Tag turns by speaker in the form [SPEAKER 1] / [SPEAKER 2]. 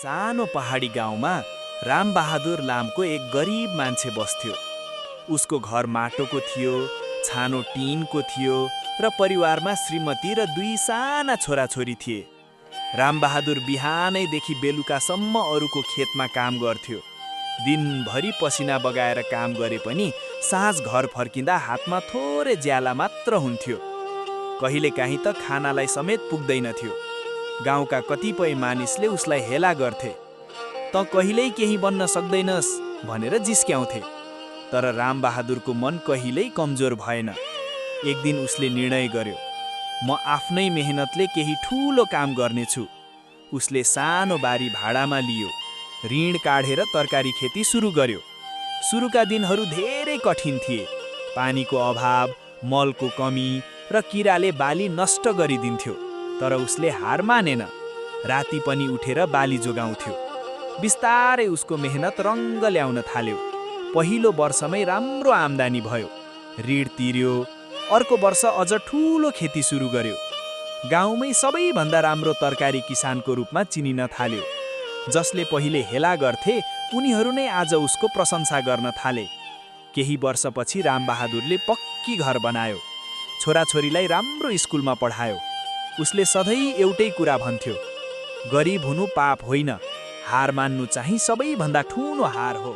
[SPEAKER 1] सानो पहाडी गाउँमा रामबहादुर लामको एक गरिब मान्छे बस्थ्यो। उसको घर माटोको थियो, छानो टिनको थियो र परिवारमा श्रीमती र 2 साना छोराछोरी थिए। रामबहादुर बिहानैदेखि बेलुकासम्म अरूको खेतमा काम गर्थ्यो। दिनभरि पसिना बगाएर काम गरे पनि साँझ घर फर्किँदा हातमा थोरै ज्याला मात्र हुन्थ्यो। कहिलेकाहीँ त खानालाई समेत पुग्दैनथ्यो। गाउँका कतिपय मानिसले उसलाई हेला गर्थे। त कहिल्यै केही बन्न सक्दैनस् भनेर जिस्क्याउँथे। तर रामबहादुरको मन कहिल्यै कमजोर भएन। एक दिन उसले निर्णय गर्यो, म आफ्नै मेहनतले केही ठूलो काम गर्नेछु। उसले सानो बारी भाडामा लियो, ऋण काढेर तरकारी खेती सुरु गर्यो। सुरुका दिनहरू धेरै कठिन थिए। पानीको अभाव, मलको कमी र किराले बाली नष्ट गरिदिन्थ्यो। तर उसले हार मानेन। राति पनि उठेर बाली जोगाउँथ्यो। बिस्तारै उसको मेहनत रङ्ग ल्याउन थाल्यो। पहिलो वर्षमै राम्रो आम्दानी भयो। ऋण तिर्यो। अर्को वर्ष अझ ठूलो खेती सुरु गर्यो। गाउँमै सबैभन्दा राम्रो तरकारी किसानको रूपमा चिनिन थाल्यो। जसले पहिले हेला गर्थे उनीहरू नै आज उसको प्रशंसा गर्न थाले। केही वर्षपछि रामबहादुरले पक्की घर बनायो। छोराछोरीलाई राम्रो स्कुलमा पढायो। उसले सधैँ एउटै कुरा भन्थ्यो, गरिब हुनु पाप होइन, हार मान्नु चाहिँ सबैभन्दा ठूलो हार हो।